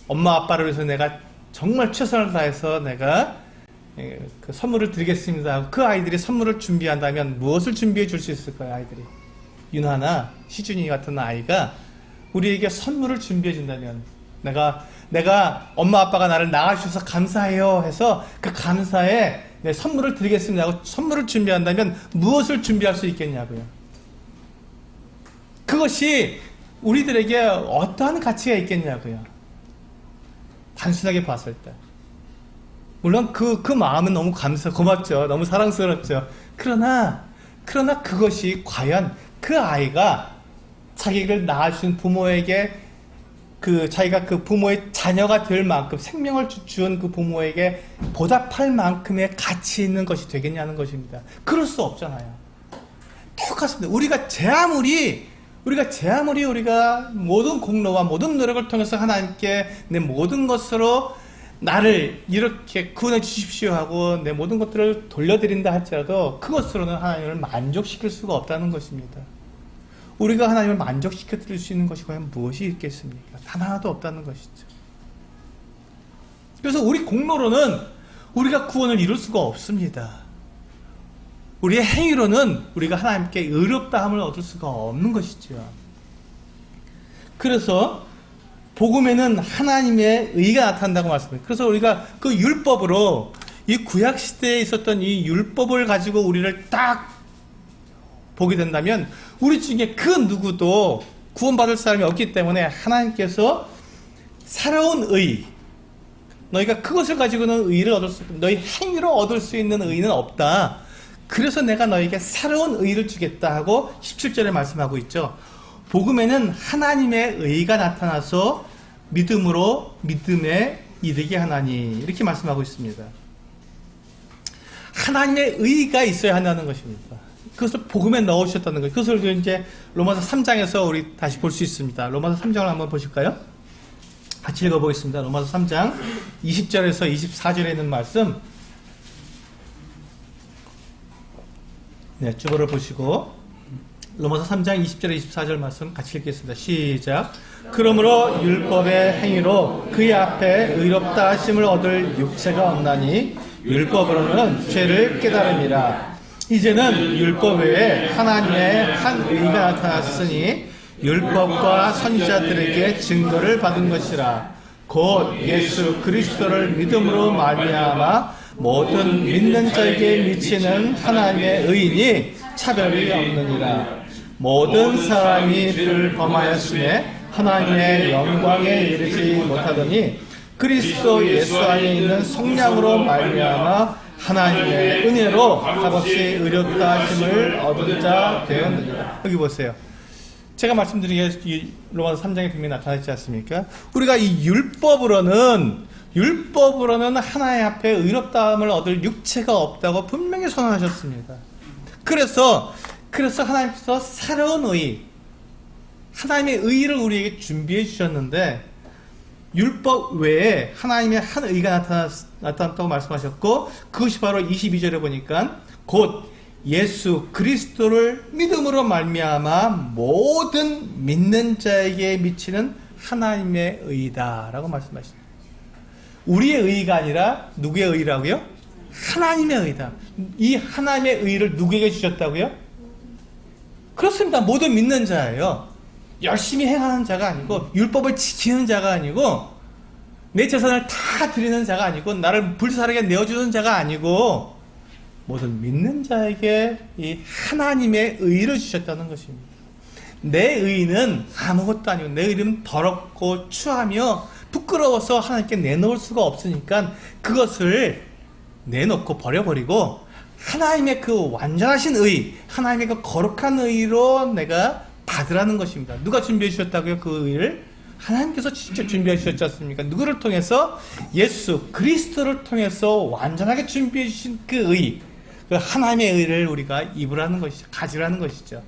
엄마 아빠를 위해서 내가 정말 최선을 다해서 내가 그 선물을 드리겠습니다 하고 그 아이들이 선물을 준비한다면 무엇을 준비해 줄 수 있을까요? 아이들이 윤하나, 시준이 같은 아이가 우리에게 선물을 준비해 준다면, 내가 엄마 아빠가 나를 낳아주셔서 감사해요 해서 그 감사에 내 선물을 드리겠습니다 하고 선물을 준비한다면 무엇을 준비할 수 있겠냐고요. 그것이 우리들에게 어떠한 가치가 있겠냐고요. 단순하게 봤을 때. 물론 그 마음은 너무 고맙죠. 너무 사랑스럽죠. 그러나 그것이 과연 그 아이가 자기를 낳아준 부모에게 자기가 그 부모의 자녀가 될 만큼 생명을 주은 그 부모에게 보답할 만큼의 가치 있는 것이 되겠냐는 것입니다. 그럴 수 없잖아요. 똑같습니다. 우리가 모든 공로와 모든 노력을 통해서 하나님께 내 모든 것으로 나를 이렇게 구원해 주십시오 하고 내 모든 것들을 돌려드린다 할지라도 그것으로는 하나님을 만족시킬 수가 없다는 것입니다. 우리가 하나님을 만족시켜 드릴 수 있는 것이 과연 무엇이 있겠습니까? 단 하나도 없다는 것이죠. 그래서 우리 공로로는 우리가 구원을 이룰 수가 없습니다. 우리의 행위로는 우리가 하나님께 의롭다함을 얻을 수가 없는 것이죠. 그래서 복음에는 하나님의 의가 나타난다고 말씀합니다. 그래서 우리가 그 율법으로, 이 구약 시대에 있었던 이 율법을 가지고 우리를 딱 보게 된다면 우리 중에 그 누구도 구원받을 사람이 없기 때문에 하나님께서 살아온 의, 너희가 그것을 가지고는 의를 얻을 수 없고 너희 행위로 얻을 수 있는 의는 없다. 그래서 내가 너희에게 살아온 의를 주겠다 하고 17절에 말씀하고 있죠. 복음에는 하나님의 의가 나타나서 믿음으로 믿음에 이르게 하나니, 이렇게 말씀하고 있습니다. 하나님의 의가 있어야 한다는 것입니다. 그것을 복음에 넣으셨다는 거예요. 그것을 이제 로마서 3장에서 우리 다시 볼 수 있습니다. 로마서 3장을 한번 보실까요? 같이 읽어보겠습니다. 로마서 3장 20절에서 24절에 있는 말씀, 네, 주보를 보시고 로마서 3장 20절에 24절 말씀 같이 읽겠습니다. 시작. 그러므로 율법의 행위로 그의 앞에 의롭다 하심을 얻을 육체가 없나니 율법으로는 죄를 깨달음이라. 이제는 율법 외에 하나님의 한 의가 나타났으니 율법과 선지자들에게 증거를 받은 것이라. 곧 예수 그리스도를 믿음으로 말미암아 모든 믿는 자에게 미치는 하나님의 의인이 차별이 없느니라. 모든 사람이 그를 범하였음에 하나님의 영광에 이르지 못하더니 그리스도 예수 안에 있는 성령으로 말미암아 하나님의 은혜로 값없이 의롭다 하심을 얻은 자 되었느니라. 여기 보세요. 제가 말씀드린 게 로마서 3장에 분명히 나타나지 않습니까? 우리가 이 율법으로는 하나님 앞에 의롭다함을 얻을 육체가 없다고 분명히 선언하셨습니다. 그래서 하나님께서 살아온 의, 하나님의 의를 우리에게 준비해 주셨는데 율법 외에 하나님의 한 의가 나타났다고 말씀하셨고 그것이 바로 22절에 보니까 곧 예수 그리스도를 믿음으로 말미암아 모든 믿는 자에게 미치는 하나님의 의다 라고 말씀하십니다. 우리의 의가 아니라 누구의 의라고요? 하나님의 의다. 이 하나님의 의를 누구에게 주셨다고요? 그렇습니다. 모든 믿는 자예요. 열심히 행하는 자가 아니고 율법을 지키는 자가 아니고 내 재산을 다 드리는 자가 아니고 나를 불사르게 내어주는 자가 아니고 모든 믿는 자에게 이 하나님의 의를 주셨다는 것입니다. 내 의는 아무것도 아니고 내 의는 더럽고 추하며 부끄러워서 하나님께 내놓을 수가 없으니까 그것을 내놓고 버려버리고 하나님의 그 완전하신 의, 하나님의 그 거룩한 의로 내가 받으라는 것입니다. 누가 준비해 주셨다고요? 그 의를? 하나님께서 직접 준비해 주셨지 않습니까? 누구를 통해서? 예수 그리스도를 통해서 완전하게 준비해 주신 그 의, 그 하나님의 의를 우리가 입으라는 것이죠. 가지라는 것이죠.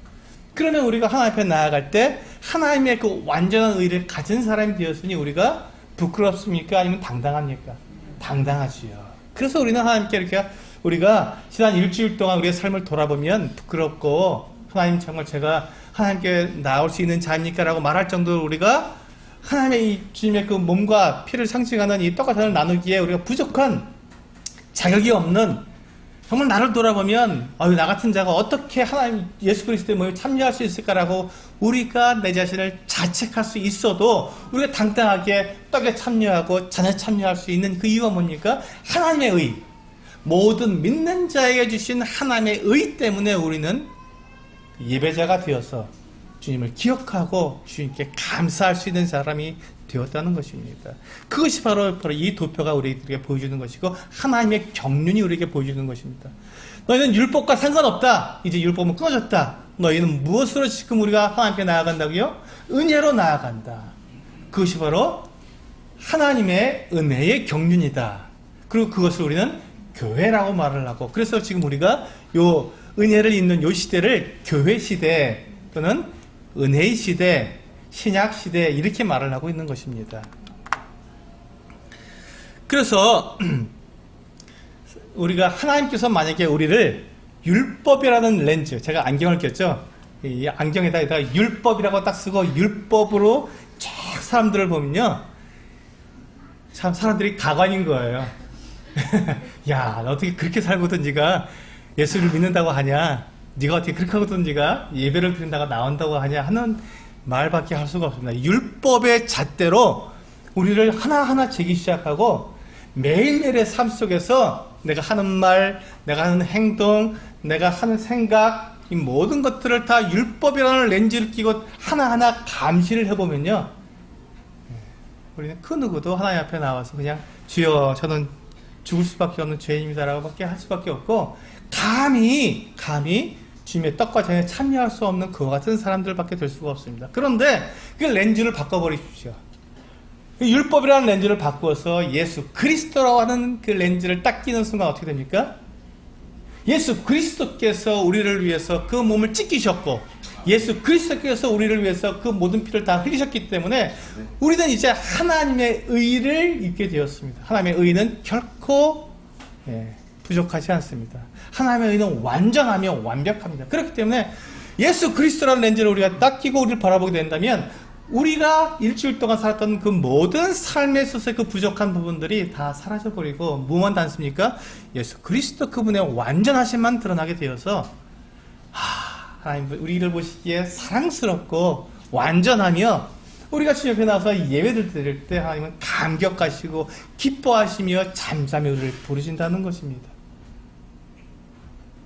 그러면 우리가 하나님 앞에 나아갈 때 하나님의 그 완전한 의를 가진 사람이 되었으니 우리가 부끄럽습니까? 아니면 당당합니까? 당당하지요. 그래서 우리는 하나님께 이렇게 우리가 지난 일주일 동안 우리의 삶을 돌아보면 부끄럽고 하나님 정말 제가 하나님께 나올 수 있는 자입니까? 라고 말할 정도로 우리가 하나님의 이 주님의 그 몸과 피를 상징하는 이 떡과 잔을 나누기에 우리가 부족한 자격이 없는 정말 나를 돌아보면 나 같은 자가 어떻게 하나님 예수 그리스도의 몸에 참여할 수 있을까라고 우리가 내 자신을 자책할 수 있어도 우리가 당당하게 떡에 참여하고 잔에 참여할 수 있는 그 이유가 뭡니까? 하나님의 의, 모든 믿는 자에게 주신 하나님의 의 때문에 우리는 예배자가 되어서 주님을 기억하고 주님께 감사할 수 있는 사람이 되었다는 것입니다. 그것이 바로 이 도표가 우리에게 보여주는 것이고 하나님의 경륜이 우리에게 보여주는 것입니다. 너희는 율법과 상관없다. 이제 율법은 끊어졌다. 너희는 무엇으로 지금 우리가 하나님께 나아간다고요? 은혜로 나아간다. 그것이 바로 하나님의 은혜의 경륜이다. 그리고 그것을 우리는 교회라고 말을 하고 그래서 지금 우리가 요 은혜를 입는 요 시대를 교회 시대 또는 은혜의 시대, 신약 시대 이렇게 말을 하고 있는 것입니다. 그래서 우리가 하나님께서 만약에 우리를 율법이라는 렌즈, 제가 안경을 꼈죠. 이 안경에다 율법이라고 딱 쓰고 율법으로 쫙 사람들을 보면요, 참 사람들이 가관인 거예요. 야, 너 어떻게 그렇게 살고든 네가 예수를 믿는다고 하냐? 네가 어떻게 그렇게 하고든 네가 예배를 드린다고 나온다고 하냐 하는 말밖에 할 수가 없습니다. 율법의 잣대로 우리를 하나하나 재기 시작하고 매일매일의 삶 속에서 내가 하는 말, 내가 하는 행동, 내가 하는 생각 이 모든 것들을 다 율법이라는 렌즈를 끼고 하나하나 감시를 해보면요, 우리는 그 누구도 하나님 앞에 나와서 그냥 주여 저는 죽을 수밖에 없는 죄인입니다라고 밖에 할 수밖에 없고 감히 주님의 떡과 잔에 참여할 수 없는 그와 같은 사람들밖에 될 수가 없습니다. 그런데 그 렌즈를 바꿔버리십시오. 율법이라는 렌즈를 바꾸어서 예수 그리스도라고 하는 그 렌즈를 딱 끼는 순간 어떻게 됩니까? 예수 그리스도께서 우리를 위해서 그 몸을 찢기셨고 예수 그리스도께서 우리를 위해서 그 모든 피를 다 흘리셨기 때문에 우리는 이제 하나님의 의를 입게 되었습니다. 하나님의 의는 결코 부족하지 않습니다. 하나님의 의는 완전하며 완벽합니다. 그렇기 때문에 예수 그리스도라는 렌즈를 우리가 딱 끼고 우리를 바라보게 된다면 우리가 일주일 동안 살았던 그 모든 삶에 있어서의 그 부족한 부분들이 다 사라져버리고 무엇만 닿습니까? 예수 그리스도 그분의 완전하심만 드러나게 되어서 하나님 우리를 보시기에 사랑스럽고 완전하며 우리가 주님 앞에 나와서 예배를 드릴 때 하나님은 감격하시고 기뻐하시며 잠잠히 우리를 부르신다는 것입니다.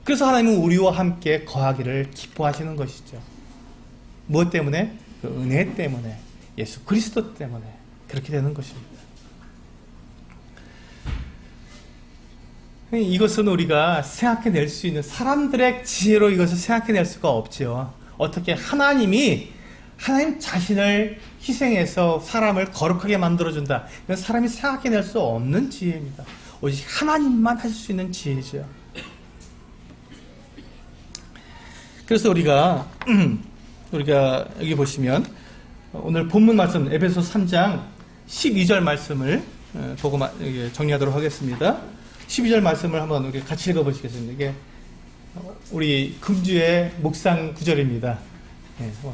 그래서 하나님은 우리와 함께 거하기를 기뻐하시는 것이죠. 무엇 때문에? 그 은혜 때문에, 예수 그리스도 때문에 그렇게 되는 것입니다. 이것은 우리가 생각해낼 수 있는, 사람들의 지혜로 이것을 생각해낼 수가 없죠. 어떻게 하나님 자신을 희생해서 사람을 거룩하게 만들어준다. 이건 사람이 생각해낼 수 없는 지혜입니다. 오직 하나님만 하실 수 있는 지혜죠. 그래서 우리가 우리가 여기 보시면 오늘 본문 말씀 에베소 3장 12절 말씀을 보고 정리하도록 하겠습니다. 12절 말씀을 한번 우리 같이 읽어보시겠습니다. 이게 우리 금주의 묵상 구절입니다.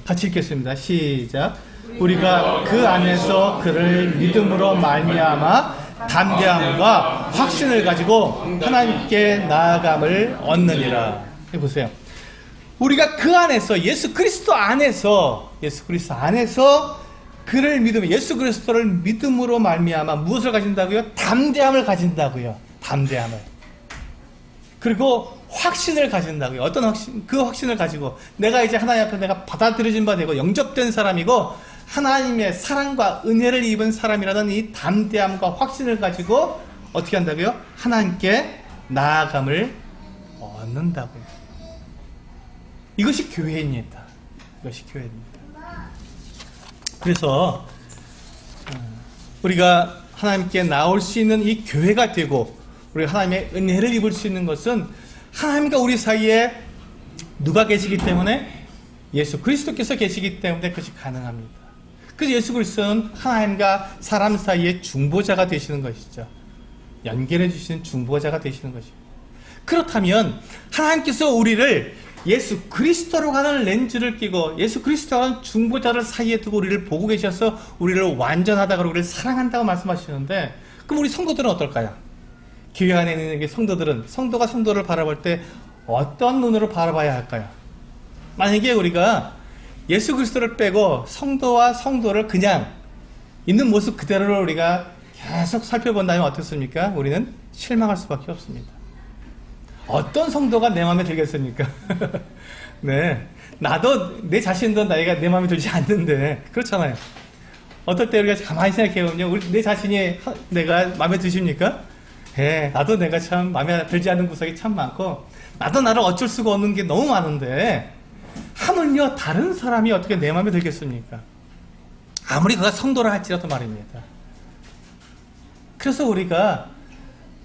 같이 읽겠습니다. 시작. 우리가 그 안에서 그를 믿음으로 말미암아 담대함과 확신을 가지고 하나님께 나아감을 얻느니라. 보세요. 우리가 그 안에서 예수 그리스도 안에서 그를 믿으면 예수 그리스도를 믿음으로 말미암아 무엇을 가진다고요? 담대함을 가진다고요. 담대함을. 그리고 확신을 가진다고요. 어떤 확신? 그 확신을 가지고 내가 이제 하나님 앞에 내가 받아들여진 바 되고 영접된 사람이고 하나님의 사랑과 은혜를 입은 사람이라는 이 담대함과 확신을 가지고 어떻게 한다고요? 하나님께 나아감을 얻는다고요. 이것이 교회입니다. 이것이 교회입니다. 그래서 우리가 하나님께 나올 수 있는 이 교회가 되고 우리가 하나님의 은혜를 입을 수 있는 것은 하나님과 우리 사이에 누가 계시기 때문에? 예수 그리스도께서 계시기 때문에 그것이 가능합니다. 그래서 예수 그리스도는 하나님과 사람 사이의 중보자가 되시는 것이죠. 연결해 주시는 중보자가 되시는 것입니다. 그렇다면 하나님께서 우리를 예수 그리스도로 가는 렌즈를 끼고 예수 그리스도와 가는 중보자를 사이에 두고 우리를 보고 계셔서 우리를 완전하다고 우리를 사랑한다고 말씀하시는데, 그럼 우리 성도들은 어떨까요? 교회 안에 있는 성도들은 성도가 성도를 바라볼 때 어떤 눈으로 바라봐야 할까요? 만약에 우리가 예수 그리스도를 빼고 성도와 성도를 그냥 있는 모습 그대로 우리가 계속 살펴본다면 어떻습니까? 우리는 실망할 수밖에 없습니다. 어떤 성도가 내 마음에 들겠습니까? 네, 나도 내 자신도 나이가 내 마음에 들지 않는데 그렇잖아요. 어떨 때 우리가 가만히 생각해보면 내 자신이 내가 마음에 드십니까? 네, 나도 내가 참 마음에 들지 않는 구석이 참 많고 나도 나를 어쩔 수가 없는 게 너무 많은데 하물며 다른 사람이 어떻게 내 마음에 들겠습니까? 아무리 그가 성도라 할지라도 말입니다. 그래서 우리가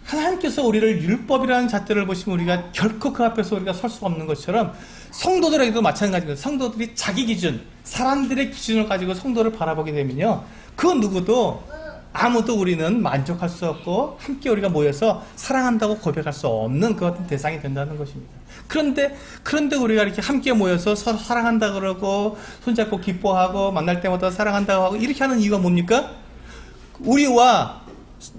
하나님께서 우리를 율법이라는 잣대를 보시면 우리가 결코 그 앞에서 우리가 설 수가 없는 것처럼 성도들에게도 마찬가지입니다. 성도들이 자기 기준, 사람들의 기준을 가지고 성도를 바라보게 되면요, 그 누구도 아무도 우리는 만족할 수 없고 함께 우리가 모여서 사랑한다고 고백할 수 없는 그 같은 대상이 된다는 것입니다. 그런데 우리가 이렇게 함께 모여서 서로 사랑한다 그러고 손잡고 기뻐하고 만날 때마다 사랑한다고 하고 이렇게 하는 이유가 뭡니까?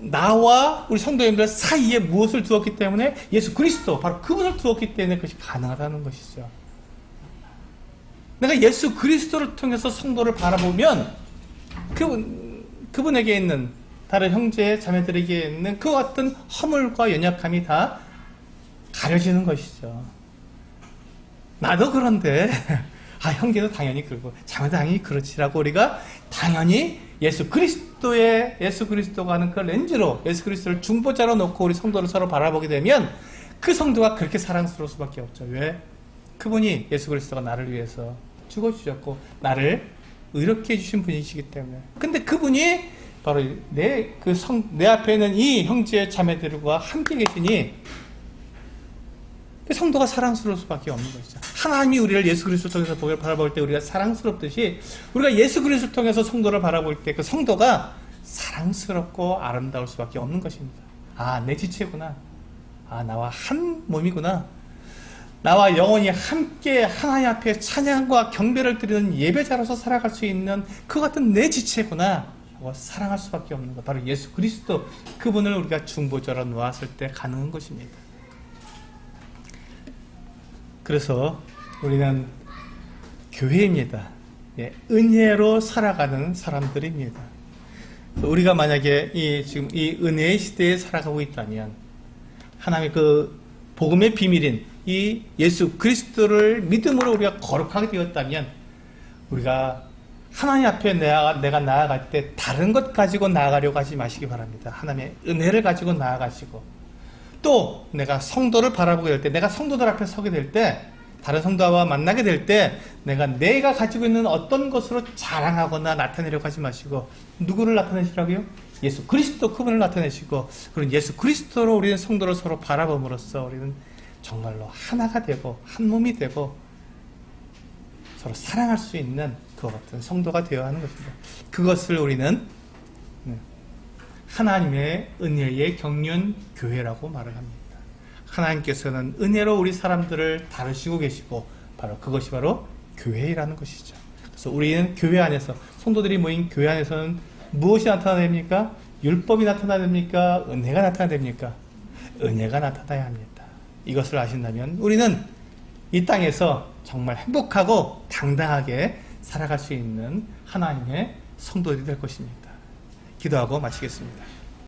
나와 우리 성도님들 사이에 무엇을 두었기 때문에? 예수 그리스도, 바로 그분을 두었기 때문에 그것이 가능하다는 것이죠. 내가 예수 그리스도를 통해서 성도를 바라보면 그분에게 있는 다른 형제 자매들에게 있는 그 어떤 허물과 연약함이 다 가려지는 것이죠. 나도 그런데 형제도 당연히 그러고 자매도 당연히 그렇지라고 우리가 당연히 예수 그리스도가 하는 그 렌즈로 예수 그리스도를 중보자로 놓고 우리 성도를 서로 바라보게 되면 그 성도가 그렇게 사랑스러울 수밖에 없죠. 왜? 그분이 예수 그리스도가 나를 위해서 죽어주셨고 나를 의롭게 해주신 분이시기 때문에. 근데 그분이 바로 내 앞에 있는 이 형제 자매들과 함께 계시니 성도가 사랑스러울 수밖에 없는 것이죠. 하나님이 우리를 예수 그리스도 통해서 바라볼 때 우리가 사랑스럽듯이 우리가 예수 그리스도를 통해서 성도를 바라볼 때 그 성도가 사랑스럽고 아름다울 수밖에 없는 것입니다. 내 지체구나. 나와 한 몸이구나. 나와 영원히 함께 하나님 앞에 찬양과 경배를 드리는 예배자로서 살아갈 수 있는 그 같은 내 지체구나 하고 사랑할 수밖에 없는 것, 바로 예수 그리스도, 그분을 우리가 중보자로 놓았을 때 가능한 것입니다. 그래서 우리는 교회입니다. 은혜로 살아가는 사람들입니다. 우리가 만약에 지금 이 은혜의 시대에 살아가고 있다면 하나님의 그 복음의 비밀인 이 예수 그리스도를 믿음으로 우리가 거룩하게 되었다면 우리가 하나님 앞에 내가 나아갈 때 다른 것 가지고 나아가려고 하지 마시기 바랍니다. 하나님의 은혜를 가지고 나아가시고, 또 내가 성도를 바라보게 될 때, 내가 성도들 앞에 서게 될 때, 다른 성도와 만나게 될 때 내가 가지고 있는 어떤 것으로 자랑하거나 나타내려고 하지 마시고 누구를 나타내시라고요? 예수 그리스도, 그분을 나타내시고, 그런 예수 그리스도로 우리는 성도를 서로 바라봄으로써 우리는 정말로 하나가 되고 한 몸이 되고 서로 사랑할 수 있는 그와 같은 성도가 되어야 하는 것입니다. 그것을 우리는 하나님의 은혜의 경륜 교회라고 말을 합니다. 하나님께서는 은혜로 우리 사람들을 다루시고 계시고 바로 그것이 바로 교회라는 것이죠. 그래서 우리는 교회 안에서 성도들이 모인 교회 안에서는 무엇이 나타나야 됩니까? 율법이 나타나야 됩니까? 은혜가 나타나야 됩니까? 은혜가 나타나야 합니다. 이것을 아신다면 우리는 이 땅에서 정말 행복하고 당당하게 살아갈 수 있는 하나님의 성도들이 될 것입니다. 기도하고 마치겠습니다.